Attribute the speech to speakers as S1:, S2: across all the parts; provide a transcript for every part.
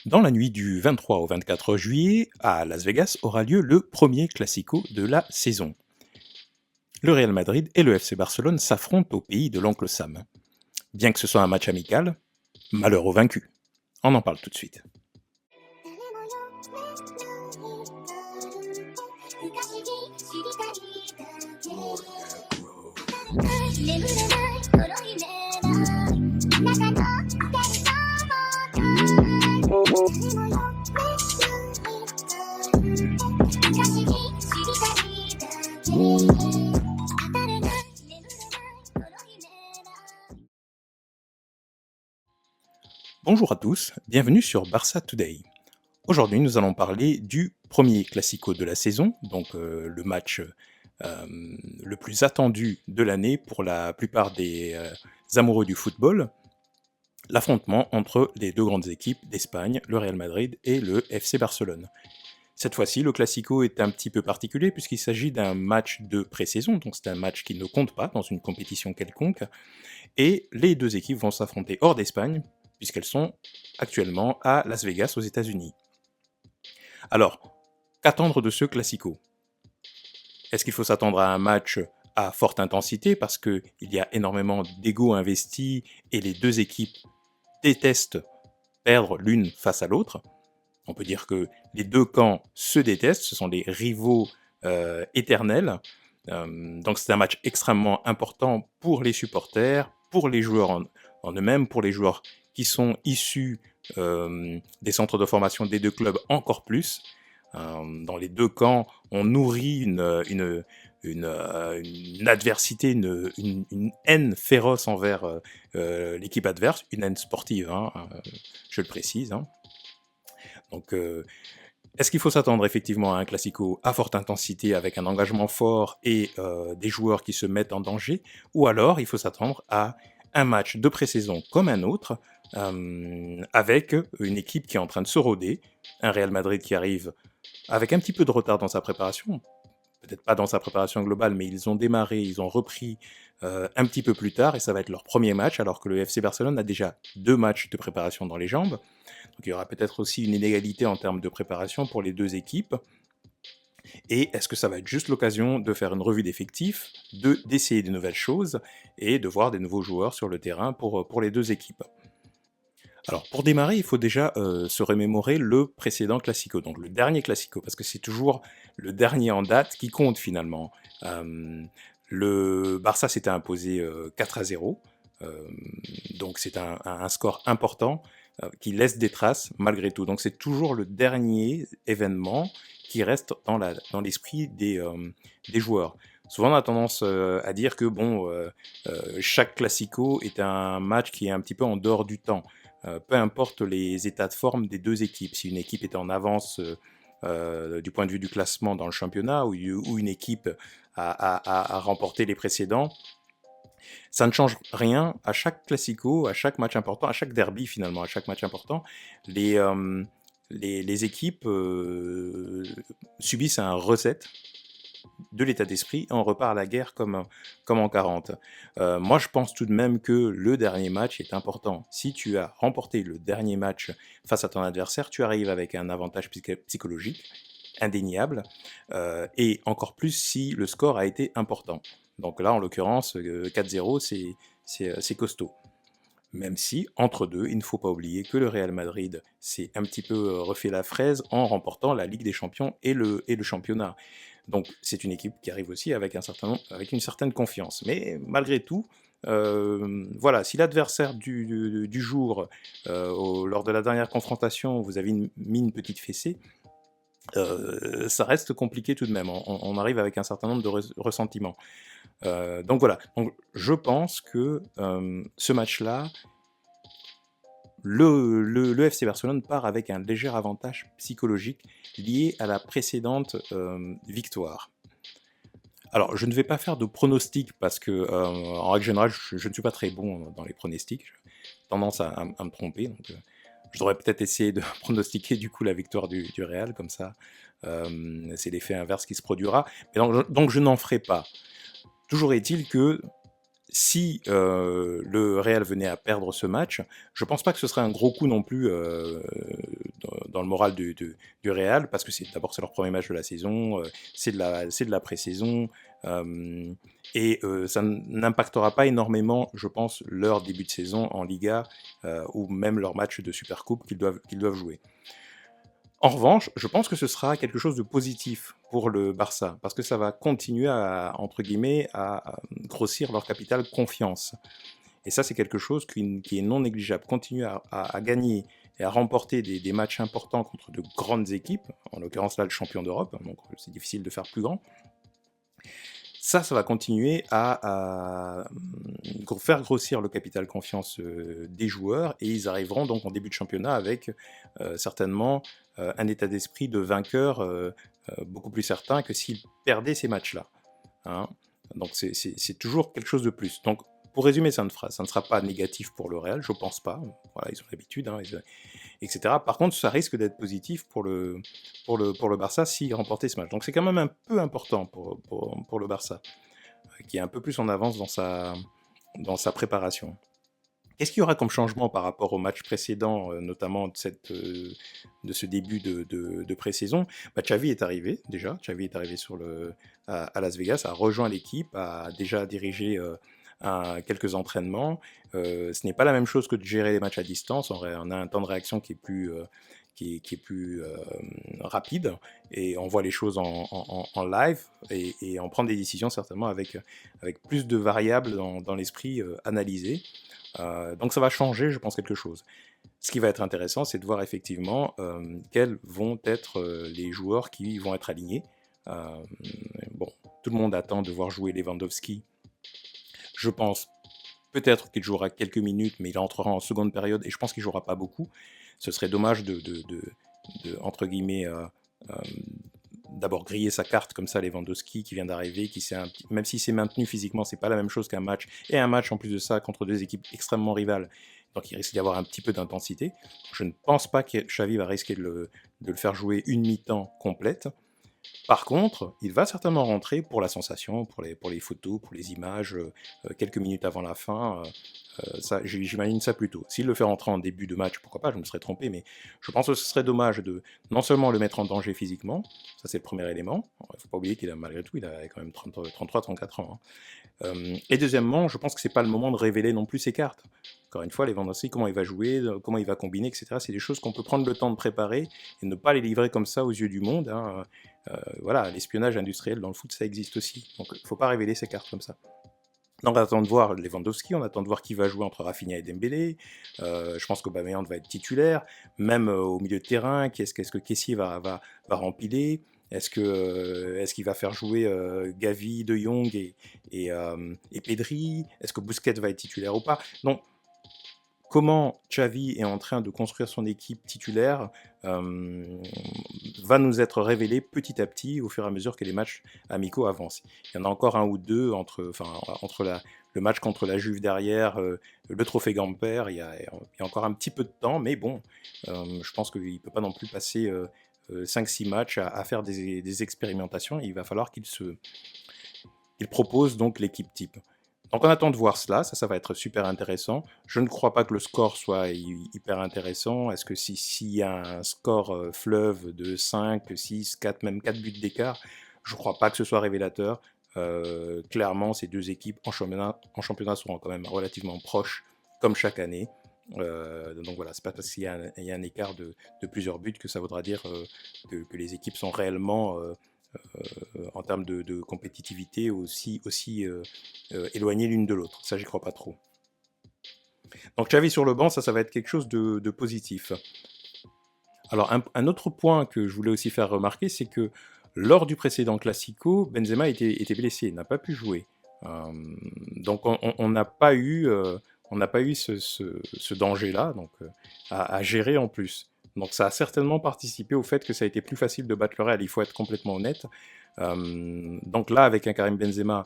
S1: Dans la nuit du 23 au 24 juillet, à Las Vegas aura lieu le premier Classico de la saison. Le Real Madrid et le FC Barcelone s'affrontent au pays de l'oncle Sam. Bien que ce soit un match amical, malheur aux vaincus. On en parle tout de suite. Bonjour à tous, bienvenue sur Barça Today. Aujourd'hui, nous allons parler du premier Classico de la saison, donc le match le plus attendu de l'année pour la plupart des amoureux du football, l'affrontement entre les deux grandes équipes d'Espagne, le Real Madrid et le FC Barcelone. Cette fois-ci, le Classico est un petit peu particulier puisqu'il s'agit d'un match de pré-saison, donc c'est un match qui ne compte pas dans une compétition quelconque, et les deux équipes vont s'affronter hors d'Espagne, puisqu'elles sont actuellement à Las Vegas aux États-Unis. Alors, qu'attendre de ce Classico ? Est-ce qu'il faut s'attendre à un match à forte intensité parce qu'il y a énormément d'ego investi et les deux équipes détestent perdre l'une face à l'autre ? On peut dire que les deux camps se détestent, ce sont des rivaux éternels. Donc c'est un match extrêmement important pour les supporters, pour les joueurs en eux-mêmes, pour les joueurs qui sont issus des centres de formation des deux clubs encore plus. Dans les deux camps, on nourrit une adversité, une haine féroce envers l'équipe adverse, une haine sportive, je le précise. Donc, est-ce qu'il faut s'attendre effectivement à un Classico à forte intensité avec un engagement fort et des joueurs qui se mettent en danger, ou alors il faut s'attendre à un match de pré-saison comme un autre, avec une équipe qui est en train de se roder, un Real Madrid qui arrive avec un petit peu de retard dans sa préparation, peut-être pas dans sa préparation globale, mais ils ont démarré, ils ont repris un petit peu plus tard, et ça va être leur premier match, alors que le FC Barcelone a déjà 2 matchs de préparation dans les jambes. Donc il y aura peut-être aussi une inégalité en termes de préparation pour les deux équipes. Et est-ce que ça va être juste l'occasion de faire une revue d'effectifs, d'essayer de nouvelles choses, et de voir des nouveaux joueurs sur le terrain pour les deux équipes ? Alors, pour démarrer, il faut déjà se remémorer le précédent Classico, donc le dernier Classico, parce que c'est toujours le dernier en date qui compte finalement. Le Barça s'était imposé 4-0, donc c'est un score important qui laisse des traces malgré tout. Donc c'est toujours le dernier événement qui reste dans l'esprit des joueurs. Souvent on a tendance à dire que chaque Classico est un match qui est un petit peu en dehors du temps. Peu importe les états de forme des deux équipes, si une équipe est en avance du point de vue du classement dans le championnat ou une équipe a remporté les précédents, ça ne change rien. À chaque Classico, à chaque match important, à chaque derby finalement, à chaque match important, les équipes subissent un reset de l'état d'esprit et on repart à la guerre comme en 40. Moi, je pense tout de même que le dernier match est important. Si tu as remporté le dernier match face à ton adversaire, tu arrives avec un avantage psychologique indéniable, et encore plus si le score a été important. Donc là, en l'occurrence, 4-0, c'est costaud. Même si, entre deux, il ne faut pas oublier que le Real Madrid s'est un petit peu refait la fraise en remportant la Ligue des Champions et le championnat. Donc c'est une équipe qui arrive aussi avec une certaine confiance. Mais malgré tout, voilà, si l'adversaire du jour, lors de la dernière confrontation, vous avez mis une petite fessée, ça reste compliqué tout de même. On arrive avec un certain nombre de ressentiments. Donc voilà, donc, je pense que ce match-là, le FC Barcelone part avec un léger avantage psychologique lié à la précédente victoire. Alors, je ne vais pas faire de pronostics parce que, en règle générale, je ne suis pas très bon dans les pronostics. J'ai tendance à me tromper. Donc, je devrais peut-être essayer de pronostiquer du coup la victoire du Real, comme ça, c'est l'effet inverse qui se produira. Mais donc je n'en ferai pas. Toujours est-il que si le Real venait à perdre ce match, je pense pas que ce serait un gros coup non plus dans le moral du Real, parce que d'abord c'est leur premier match de la saison, c'est de la pré-saison, et ça n'impactera pas énormément, je pense, leur début de saison en Liga, ou même leur match de Supercoupe qu'ils doivent jouer. En revanche, je pense que ce sera quelque chose de positif pour le Barça, parce que ça va continuer entre guillemets, à grossir leur capital confiance. Et ça, c'est quelque chose qui est non négligeable. Continuer à gagner et à remporter des matchs importants contre de grandes équipes, en l'occurrence là le champion d'Europe, donc c'est difficile de faire plus grand. Ça va continuer à faire grossir le capital confiance des joueurs, et ils arriveront donc en début de championnat avec certainement un état d'esprit de vainqueur beaucoup plus certain que s'ils perdaient ces matchs-là. Hein. Donc c'est toujours quelque chose de plus. Donc pour résumer, ça ne sera pas négatif pour le Real, je pense pas. Voilà, ils ont l'habitude, hein, etc. Par contre, ça risque d'être positif pour le Barça s'il remportait ce match. Donc c'est quand même un peu important pour le Barça, qui est un peu plus en avance dans sa préparation. Qu'est-ce qu'il y aura comme changement par rapport au match précédent, notamment de ce début de pré-saison? Xavi est arrivé déjà, Xavi est arrivé à Las Vegas, a rejoint l'équipe, a déjà dirigé quelques entraînements. Ce n'est pas la même chose que de gérer les matchs à distance, on a un temps de réaction qui est plus rapide, et on voit les choses en live, et on prend des décisions certainement avec plus de variables dans l'esprit analysé. Donc ça va changer, je pense, quelque chose. Ce qui va être intéressant, c'est de voir effectivement quels vont être les joueurs qui vont être alignés. Bon, tout le monde attend de voir jouer Lewandowski. Je pense peut-être qu'il jouera quelques minutes, mais il entrera en seconde période, et je pense qu'il ne jouera pas beaucoup. Ce serait dommage de entre guillemets, d'abord griller sa carte comme ça, Lewandowski qui vient d'arriver, même s'il s'est maintenu physiquement, c'est pas la même chose qu'un match, et un match en plus de ça contre deux équipes extrêmement rivales, donc il risque d'y avoir un petit peu d'intensité. Je ne pense pas que Xavi va risquer de le faire jouer une mi-temps complète. Par contre, il va certainement rentrer pour la sensation, pour les photos, pour les images, quelques minutes avant la fin. J'imagine ça plutôt. S'il le fait rentrer en début de match, pourquoi pas, je me serais trompé, mais je pense que ce serait dommage de non seulement le mettre en danger physiquement, ça c'est le premier élément, il ne faut pas oublier qu'il a malgré tout, il a quand même 33-34 ans. Et deuxièmement, je pense que c'est pas le moment de révéler non plus ses cartes. Encore une fois, Lewandowski, comment il va jouer, comment il va combiner, etc. C'est des choses qu'on peut prendre le temps de préparer et ne pas les livrer comme ça aux yeux du monde. Hein. Voilà, l'espionnage industriel dans le foot, ça existe aussi. Donc il ne faut pas révéler ses cartes comme ça. Donc on attend de voir Lewandowski, on attend de voir qui va jouer entre Rafinha et Dembélé. Je pense qu'Aubameyang va être titulaire. Même au milieu de terrain, qu'est-ce que Kessié va rempiler? Est-ce qu'il va faire jouer Gavi, De Jong et Pedri? Est-ce que Busquets va être titulaire ou pas? Donc, comment Xavi est en train de construire son équipe titulaire va nous être révélé petit à petit au fur et à mesure que les matchs amicaux avancent. Il y en a encore un ou deux entre le match contre la Juve derrière, le trophée Gamper, il y a encore un petit peu de temps, mais bon, je pense qu'il ne peut pas non plus passer 5-6 matchs à faire des expérimentations. Il va falloir qu'il propose donc l'équipe type. Donc on attend de voir cela, ça va être super intéressant. Je ne crois pas que le score soit hyper intéressant. Est-ce que s'il y a un score fleuve de 5, 6, 4, même 4 buts d'écart, je ne crois pas que ce soit révélateur. Clairement, ces deux équipes en championnat seront quand même relativement proches, comme chaque année. Donc voilà, c'est pas parce qu'il y a un écart de plusieurs buts que ça voudra dire que les équipes sont réellement... en termes de compétitivité aussi éloignées l'une de l'autre. Ça, j'y crois pas trop. Donc Xavi sur le banc, ça va être quelque chose de positif. Alors un autre point que je voulais aussi faire remarquer, c'est que lors du précédent Classico, Benzema était blessé, n'a pas pu jouer. Donc on n'a pas eu ce danger-là, donc à gérer en plus. Donc ça a certainement participé au fait que ça a été plus facile de battre le Real, il faut être complètement honnête. Donc là, avec un Karim Benzema,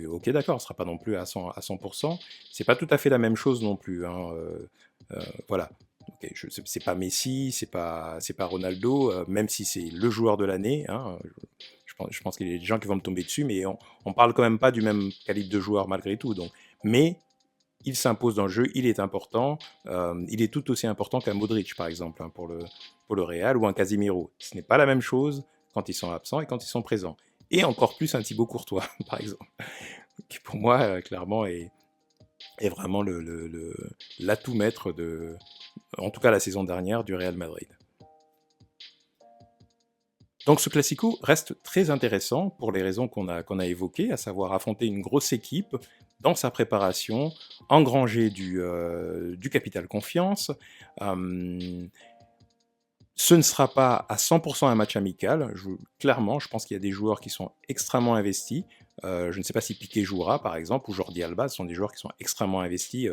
S1: ok d'accord, on ne sera pas non plus à 100%, c'est pas tout à fait la même chose non plus. Hein, voilà. Okay, c'est pas Messi, c'est pas Ronaldo, même si c'est le joueur de l'année. Hein, je pense qu'il y a des gens qui vont me tomber dessus, mais on parle quand même pas du même calibre de joueur malgré tout. Donc. Mais il s'impose dans le jeu, il est important, il est tout aussi important qu'un Modric, par exemple, hein, pour le Real, ou un Casemiro. Ce n'est pas la même chose quand ils sont absents et quand ils sont présents. Et encore plus un Thibaut Courtois, par exemple, qui pour moi, clairement, est vraiment l'atout maître de, en tout cas la saison dernière, du Real Madrid. Donc ce Classico reste très intéressant pour les raisons qu'on a évoquées, à savoir affronter une grosse équipe dans sa préparation, engranger du capital confiance. Euh, Ce ne sera pas à 100% un match amical. Clairement, je pense qu'il y a des joueurs qui sont extrêmement investis. Je ne sais pas si Piqué jouera, par exemple, ou Jordi Alba. Ce sont des joueurs qui sont extrêmement investis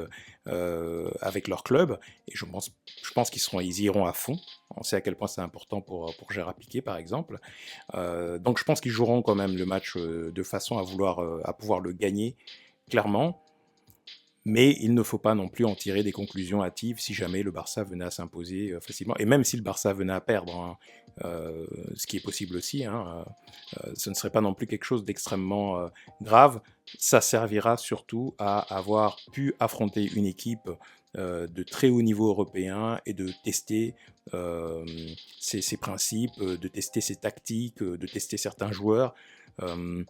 S1: avec leur club. Et je pense ils iront à fond. On sait à quel point c'est important pour Gérard Piqué, par exemple. Donc je pense qu'ils joueront quand même le match de façon à pouvoir le gagner, clairement. Mais il ne faut pas non plus en tirer des conclusions hâtives si jamais le Barça venait à s'imposer facilement. Et même si le Barça venait à perdre, hein, ce qui est possible aussi, hein, ce ne serait pas non plus quelque chose d'extrêmement grave. Ça servira surtout à avoir pu affronter une équipe de très haut niveau européen et de tester ses principes, de tester ses tactiques, de tester certains joueurs. Euh,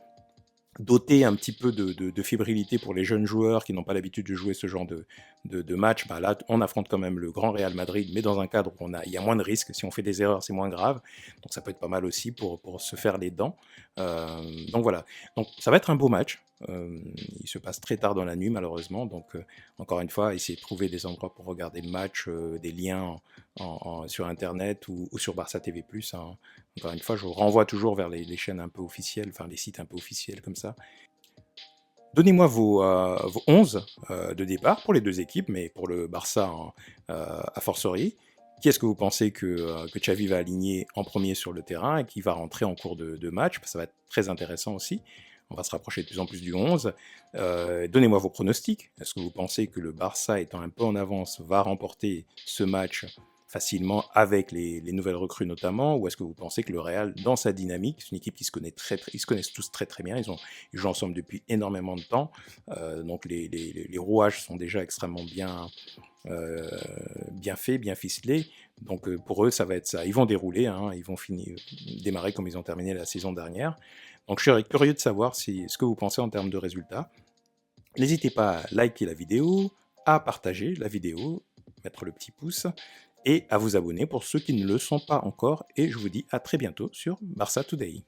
S1: Doter un petit peu de fébrilité pour les jeunes joueurs qui n'ont pas l'habitude de jouer ce genre de match. Bah là, on affronte quand même le grand Real Madrid, mais dans un cadre où il y a moins de risques. Si on fait des erreurs, c'est moins grave. Donc ça peut être pas mal aussi pour se faire les dents. Donc voilà. Donc ça va être un beau match. Il se passe très tard dans la nuit, malheureusement. Donc encore une fois, essayez de trouver des endroits pour regarder le match, des liens sur Internet ou sur Barça TV+. Hein. Encore une fois, je vous renvoie toujours vers les chaînes un peu officielles, enfin les sites un peu officiels comme ça. Donnez-moi vos 11 de départ pour les deux équipes, mais pour le Barça a fortiori. Qui est-ce que vous pensez que Xavi va aligner en premier sur le terrain et qui va rentrer en cours de match? Ça va être très intéressant aussi. On va se rapprocher de plus en plus du 11. Donnez-moi vos pronostics. Est-ce que vous pensez que le Barça, étant un peu en avance, va remporter ce match facilement avec les nouvelles recrues notamment, ou est-ce que vous pensez que le Real, dans sa dynamique, c'est une équipe qui se connaît ils se connaissent tous très très bien, ils jouent ensemble depuis énormément de temps, donc les rouages sont déjà extrêmement bien faits, bien ficelés, donc pour eux ça va être ça, ils vont dérouler, hein, ils vont démarrer comme ils ont terminé la saison dernière, donc je serais curieux de savoir ce que vous pensez en termes de résultats. N'hésitez pas à liker la vidéo, à partager la vidéo, mettre le petit pouce, et à vous abonner pour ceux qui ne le sont pas encore. Et je vous dis à très bientôt sur Barça Today.